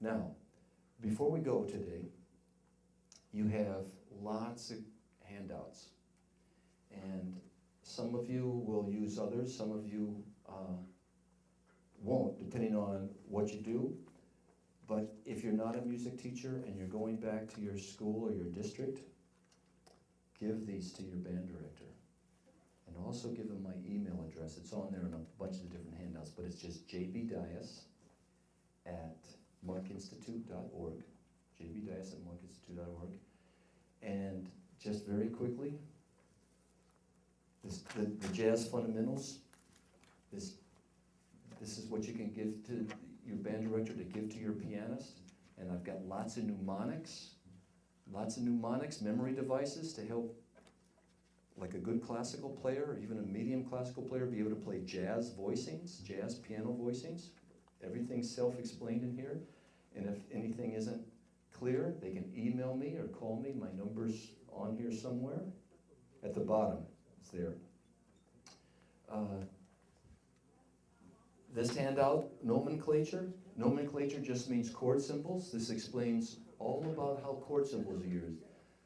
Now, before we go today, you have lots of handouts. And some of you will use others, some of you won't, depending on what you do. But if you're not a music teacher and you're going back to your school or your district, give these to your band director. And also give them my email address. It's on there in a bunch of the different handouts, but it's just jbdyas@monkinstitute.org, jbdyas@monkinstitute.org. And just very quickly, the jazz fundamentals, this is what you can give to your band director to give to your pianist. And I've got lots of mnemonics, memory devices to help, like a good classical player or even a medium classical player, be able to play jazz voicings, jazz piano voicings. Everything's self-explained in here. And if anything isn't clear, they can email me or call me. My number's on here somewhere. At the bottom, it's there. This handout, nomenclature. Nomenclature just means chord symbols. This explains all about how chord symbols are used.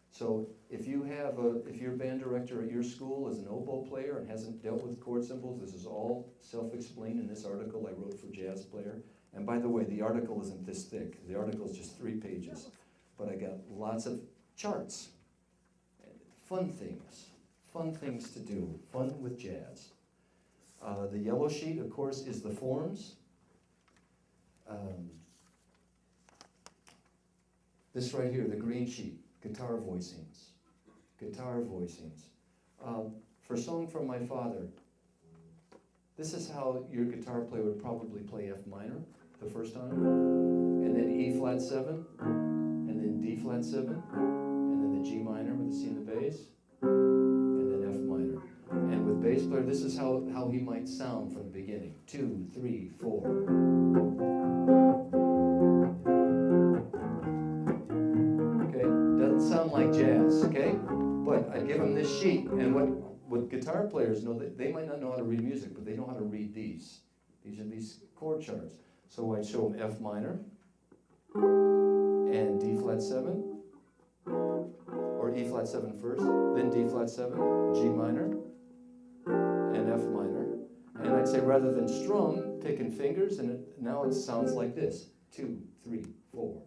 So if you have if your band director at your school is an oboe player and hasn't dealt with chord symbols, this is all self-explained in this article I wrote for Jazz Player. And by the way, the article isn't this thick. The article is just 3 pages. But I got lots of charts. Fun things to do, fun with jazz. The yellow sheet, of course, is the forms. This right here, the green sheet, guitar voicings. For Song from My Father, this is how your guitar player would probably play F minor the first time, and then E flat 7, and then D flat 7, and then the G minor with the C and the bass, and then F minor. And with bass player, this is how he might sound from the beginning. 2, 3, 4. Okay, doesn't sound like jazz, okay? But I give them this sheet, and what guitar players know, that they might not know how to read music, but they know how to read these. These are these chord charts. So I'd show them F minor, and D flat 7, or E flat 7 first, then D flat 7, G minor, and F minor. And I'd say rather than strum, picking fingers, and now it sounds like this. 2, 3, 4.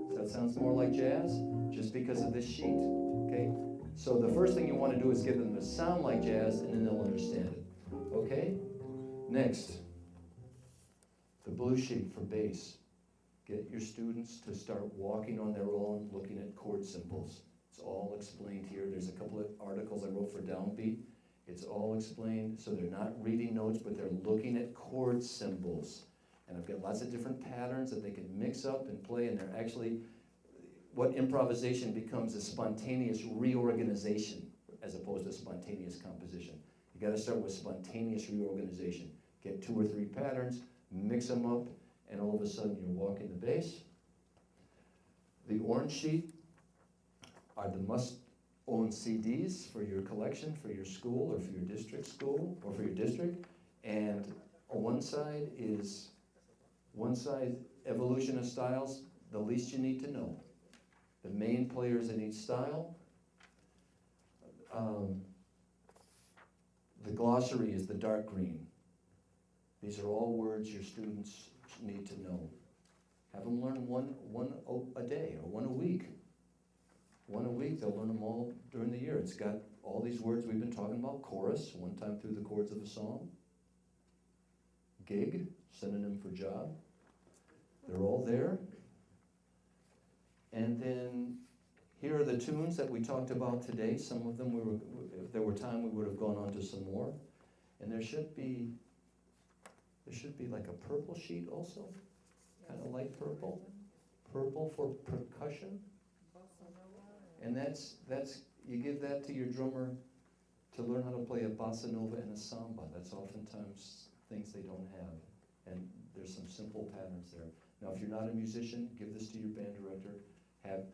So that sounds more like jazz, just because of this sheet, okay? So the first thing you want to do is get them to sound like jazz, and then they'll understand it, okay? Next, the blue sheet for bass. Get your students to start walking on their own, looking at chord symbols. It's all explained here. There's a couple of articles I wrote for Downbeat. It's all explained, so they're not reading notes, but they're looking at chord symbols. And I've got lots of different patterns that they can mix up and play, and they're actually, what improvisation becomes is spontaneous reorganization as opposed to spontaneous composition. You gotta start with spontaneous reorganization. Get 2 or 3 patterns, mix them up, and all of a sudden you're walking the bass. The orange sheet are the must-own CDs for your collection, for your school, or for your district school, or for your district. And on one side evolution of styles, the least you need to know. The main players in each style. The glossary is the dark green. These are all words your students need to know. Have them learn one a day or one a week. One a week, they'll learn them all during the year. It's got all these words we've been talking about. Chorus, one time through the chords of a song. Gig, synonym for job. They're all there. And then here are the tunes that we talked about today. Some of them, if there were time, we would have gone on to some more. And there should be like a purple sheet also, kind of light purple. Purple for percussion. And that's you give that to your drummer to learn how to play a bossa nova and a samba. That's oftentimes things they don't have. And there's some simple patterns there. Now, if you're not a musician, give this to your band director. Have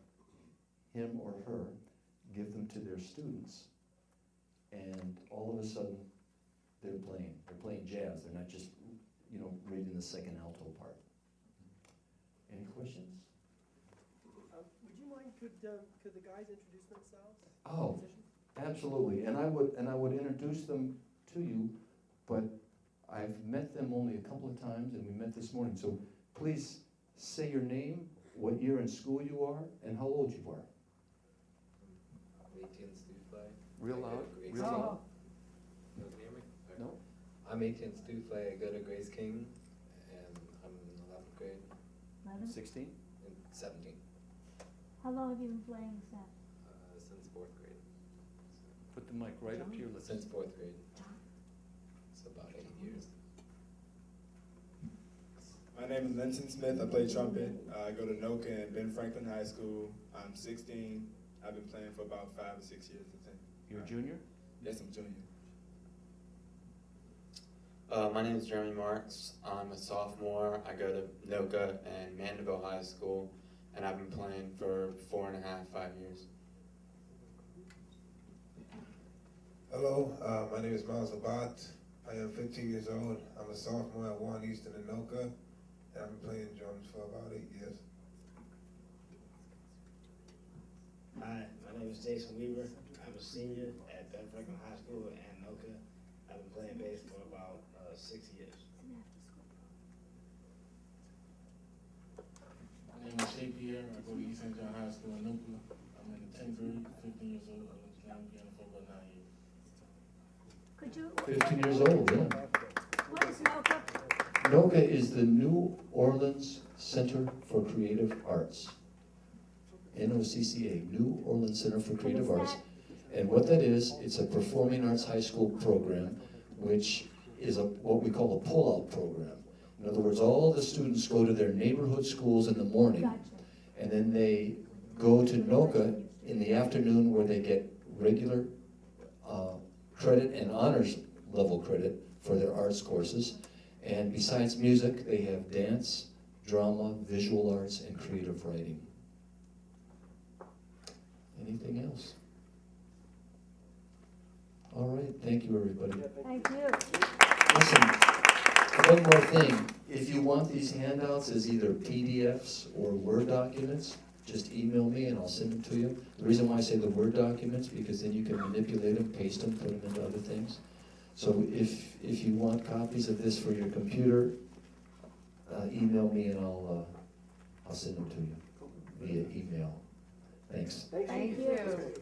him or her give them to their students. And all of a sudden, they're playing jazz. They're not just reading the second alto part. Any questions? Would you mind, could the guys introduce themselves? Oh, absolutely, and I would introduce them to you, but I've met them only a couple of times, and we met this morning, so please say your name, what year in school you are, and how old you are. I'm 18 Stufley. Real loud, Grace real King. loud. You can hear me? Okay. No? I'm 18 Stufley. I go to Grace King, and I'm in 11th grade. 11? 16? And 17. How long have you been playing sax? Since 4th grade. Put the mic right up to your lips. Since 4th grade. So about 8 years. My name is Linton Smith. I play trumpet. I go to Noka and Ben Franklin High School. I'm 16. I've been playing for about 5 or 6 years, I think. You're a junior? Yes, I'm junior. My name is Jeremy Marks. I'm a sophomore. I go to Noka and Mandeville High School, and I've been playing for 4.5, 5 years. Hello, my name is Miles Abat. I am 15 years old. I'm a sophomore at Warren Easton in Noka, and I've been playing drums for about 8 years. Hi, my name is Jason Weaver. I'm a senior at Ben Franklin High School and Noka. I've been playing bass for about 6 years. My name is Shay Pierre. I go to East St. John High School in Noka. I'm in the 10th grade, 15 years old. I've been playing piano for about 9 years. Could you? 15 years old, yeah. What is NOCA? NOCA is the New Orleans Center for Creative Arts. NOCCA, New Orleans Center for Creative Arts. And what that is, it's a performing arts high school program, which is what we call a pull-out program. In other words, all the students go to their neighborhood schools in the morning, Gotcha. and then they go to NOCA in the afternoon where they get regular credit and honors level credit for their arts courses. And besides music, they have dance, drama, visual arts, and creative writing. Anything else? All right, thank you, everybody. Thank you. Listen, one more thing. If you want these handouts as either PDFs or Word documents, just email me and I'll send them to you. The reason why I say the Word documents, because then you can manipulate them, paste them, put them into other things. So if you want copies of this for your computer, email me and I'll send them to you via email. Thanks. Thank you. Thank you.